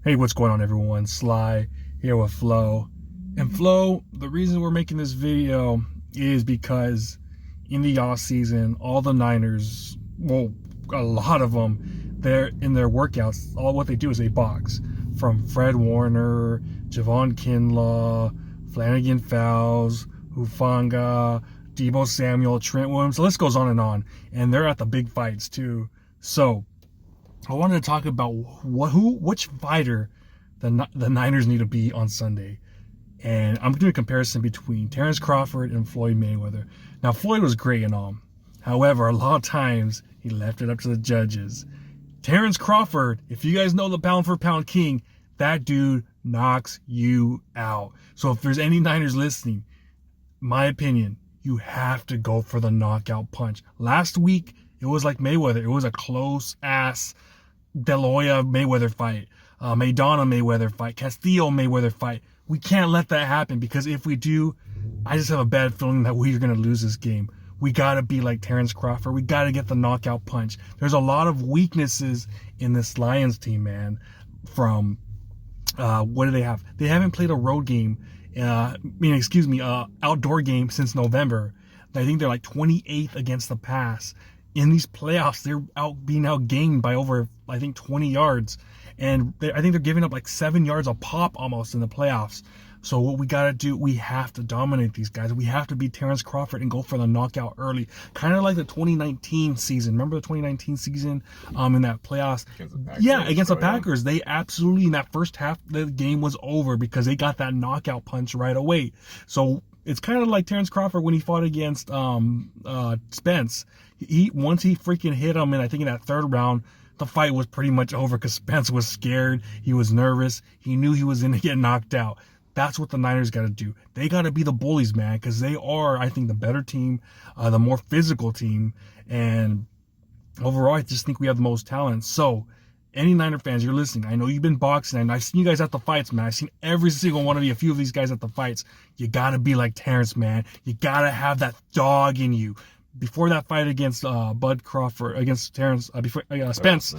Hey, what's going on, everyone? Sly here with Flo. And Flo, the reason we're making this video is because in the off season, all the Niners, well, a lot of them, they're in their workouts. All what they do is they box. From Fred Warner, Javon Kinlaw, Flanagan Fowles, Hufanga, Debo Samuel, Trent Williams. The list goes on. And they're at the big fights too. So I wanted to talk about which fighter the Niners need to be on Sunday. And I'm doing a comparison between Terence Crawford and Floyd Mayweather. Now, Floyd was great and all. However, a lot of times he left it up to the judges. Terence Crawford, if you guys know the pound for pound king, that dude knocks you out. So if there's any Niners listening, my opinion, you have to go for the knockout punch. Last week, it was like Mayweather. It was a close-ass De La Hoya Mayweather fight, Maidana Mayweather fight, Castillo Mayweather fight. We can't let that happen, because if we do, I just have a bad feeling that we're going to lose this game. We got to be like Terence Crawford. We got to get the knockout punch. There's a lot of weaknesses in this Lions team, man. From, what do they have? They haven't played a road game, outdoor game since November. I think they're like 28th against the pass. In these playoffs, they're being outgained by over, I think, 20 yards. And I think they're giving up like 7 yards a pop almost in the playoffs. So what we got to do, we have to dominate these guys. We have to beat Terence Crawford and go for the knockout early. Kind of like the 2019 season. Remember the 2019 season in that playoffs? Against the Packers. They absolutely, in that first half, the game was over because they got that knockout punch right away. So it's kind of like Terence Crawford when he fought against Spence. Once he freaking hit him, and I think in that third round, the fight was pretty much over because Spence was scared. He was nervous. He knew he was going to get knocked out. That's what the Niners got to do. They got to be the bullies, man, because they are, I think, the better team, the more physical team. And overall, I just think we have the most talent. So any Niner fans, you're listening, I know you've been boxing, and I've seen you guys at the fights, man. I've seen every single one of you, a few of these guys at the fights. You got to be like Terence, man. You got to have that dog in you. Before that fight against Spence,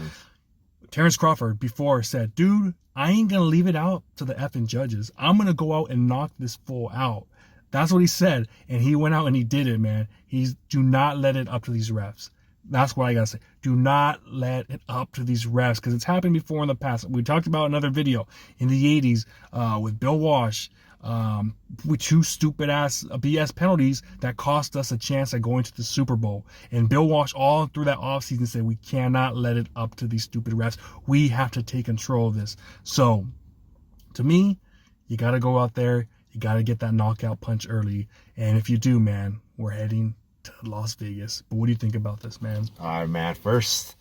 Terence Crawford before said, dude, I ain't going to leave it out to the effing judges. I'm going to go out and knock this fool out. That's what he said. And he went out and he did it, man. Do not let it up to these refs. That's what I got to say. Do not let it up to these refs, because it's happened before in the past. We talked about another video in the 80s with Bill Walsh, with two stupid ass BS penalties that cost us a chance at going to the Super Bowl. And Bill Walsh all through that offseason said, we cannot let it up to these stupid refs. We have to take control of this. So to me, you got to go out there. You got to get that knockout punch early. And if you do, man, we're heading to Las Vegas. But what do you think about this, man? All right, man. First,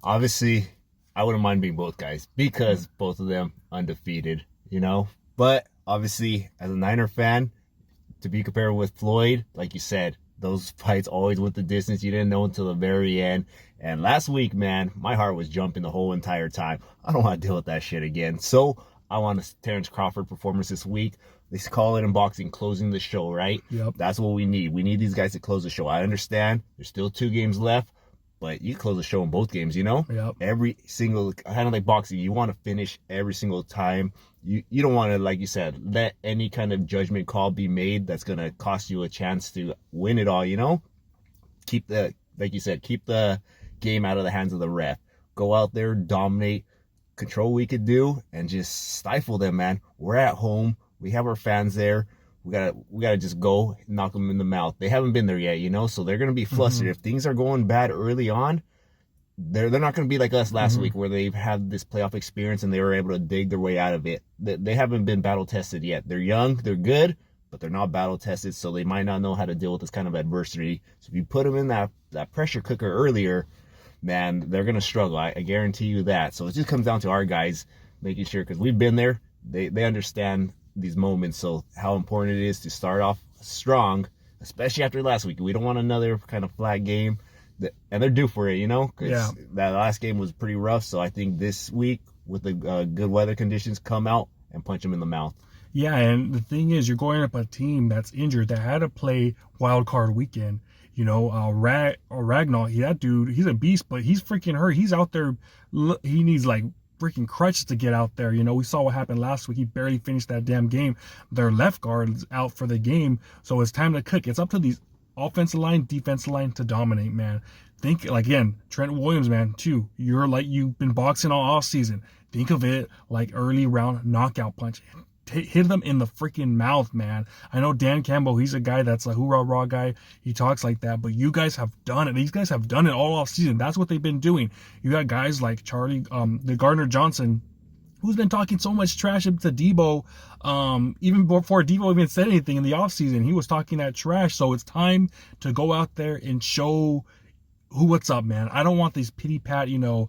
obviously, I wouldn't mind being both guys because both of them undefeated, But obviously, as a Niner fan, to be compared with Floyd, like you said, those fights always went the distance. You didn't know until the very end. And last week, man, my heart was jumping the whole entire time. I don't want to deal with that shit again. So I want a Terence Crawford performance this week. They call it in boxing closing the show, right? Yep. That's what we need. We need these guys to close the show. I understand there's still 2 games left, but you close the show in both games, Yep. Every single, kind of like boxing, you want to finish every single time. You don't want to, like you said, let any kind of judgment call be made that's going to cost you a chance to win it all, Keep the game out of the hands of the ref. Go out there, dominate, control what we could do, and just stifle them, man. We're at home. We have our fans there. We gotta just go knock them in the mouth. They haven't been there yet, so they're gonna be flustered. If things are going bad early on, they're not gonna be like us last week, where they've had this playoff experience and they were able to dig their way out of it. They haven't been battle tested yet. They're young, they're good, but they're not battle tested, so they might not know how to deal with this kind of adversity. So if you put them in that pressure cooker earlier, man, they're gonna struggle. I guarantee you that. So it just comes down to our guys making sure, because we've been there. They understand these moments, so how important it is to start off strong, especially after last week. We don't want another kind of flat game, and they're due for it, because that last game was pretty rough. So I think this week, with the good weather conditions, come out and punch them in the mouth. Yeah, and the thing is, you're going up a team that's injured, that had to play wild card weekend. Ragnar, that dude, he's a beast, but he's freaking hurt. He's out there. He needs like freaking crutches to get out there. You know, we saw what happened last week. He barely finished that damn game. Their left guard is out for the game. So it's time to cook. It's up to these offensive line, defensive line to dominate, man. Think, like, again, Trent Williams, man, too. You're like, you've been boxing all off season. Think of it like early round knockout punch. Hit them in the freaking mouth, man. I know Dan Campbell, he's a guy that's a hoorah raw guy. He talks like that, but you guys have done it. These guys have done it all off season. That's what they've been doing. You got guys like Charlie, the Gardner Johnson, who's been talking so much trash to Debo, even before Debo even said anything in the offseason. He was talking that trash. So it's time to go out there and show what's up, man. I don't want these pity pat, you know,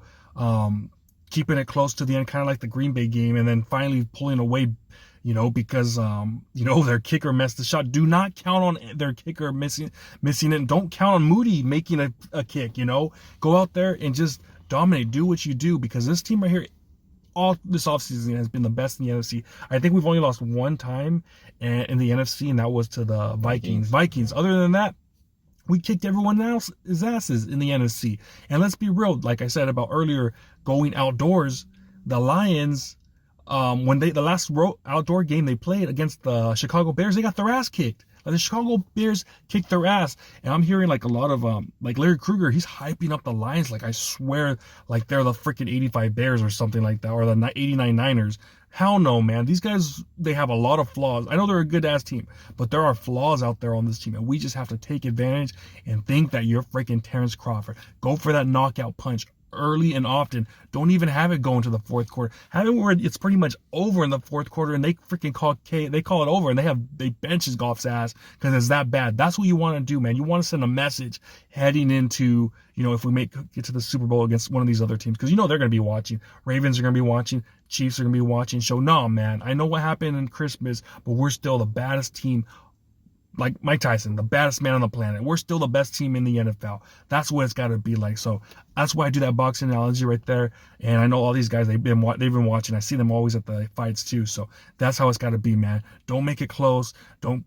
keeping it close to the end, kind of like the Green Bay game, and then finally pulling away, you know, because, you know, their kicker messed the shot. Do not count on their kicker missing it. Don't count on Moody making a kick, you know. Go out there and just dominate. Do what you do, because this team right here, all this offseason, has been the best in the NFC. I think we've only lost one time in the NFC, and that was to the Vikings. Other than that, we kicked everyone else's asses in the NFC. And let's be real, like I said about earlier, going outdoors, the Lions, when the last outdoor game they played against the Chicago Bears, they got their ass kicked. Like, the Chicago Bears kicked their ass. And I'm hearing like a lot of, like Larry Krueger, he's hyping up the Lions like, I swear, like they're the freaking 85 Bears or something like that, or the 89 Niners. Hell no, man. These guys, they have a lot of flaws. I know they're a good-ass team, but there are flaws out there on this team, and we just have to take advantage and think that you're freaking Terence Crawford. Go for that knockout punch early and often. Don't even have it go into the fourth quarter. Have it where it's pretty much over in the fourth quarter, and they freaking call it over, and they bench his golf's ass because it's that bad. That's what you want to do, man. You want to send a message heading into, you know, if we get to the Super Bowl against one of these other teams, because you know they're going to be watching. Ravens are going to be watching. Chiefs are going to be watching. So, no, man, I know what happened in Christmas, but we're still the baddest team. Like Mike Tyson, the baddest man on the planet. We're still the best team in the NFL. That's what it's got to be like. So that's why I do that boxing analogy right there. And I know all these guys, they've been watching. I see them always at the fights too. So that's how it's got to be, man. Don't make it close. Don't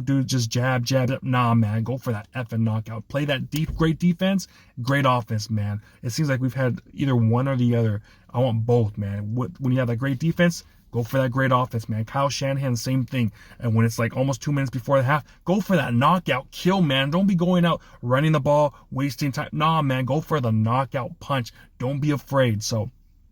do just jab. Nah, man. Go for that effing knockout. Play that great defense, great offense, man. It seems like we've had either one or the other. I want both, man. When you have that great defense, go for that great offense, man. Kyle Shanahan, same thing. And when it's like almost 2 minutes before the half, go for that knockout kill, man. Don't be going out running the ball, wasting time. Nah, man, go for the knockout punch. Don't be afraid. So,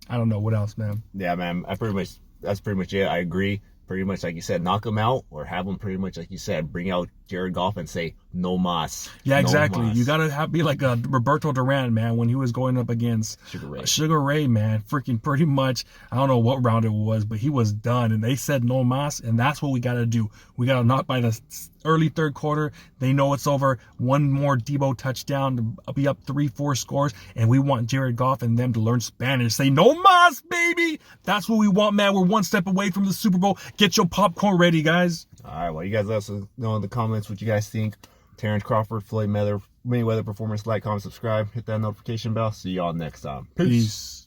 I don't know. What else, man? Yeah, man. That's pretty much it. I agree. Pretty much like you said, knock them out, or have them pretty much like you said, bring out Jared Goff and say, no mas. Yeah, exactly. No mas. You got to be like a Roberto Duran, man, when he was going up against Sugar Ray, man. Freaking pretty much, I don't know what round it was, but he was done. And they said no mas, and that's what we got to do. We got to knock by the early third quarter. They know it's over. One more Debo touchdown to be up 3-4 scores, and we want Jared Goff and them to learn Spanish. Say no mas, baby. That's what we want, man. We're one step away from the Super Bowl. Get your popcorn ready, guys. All right, well, you guys let us know in the comments what you guys think. Terence Crawford, Floyd Mayweather performance. Like, comment, subscribe, hit that notification bell. See y'all next time. Peace.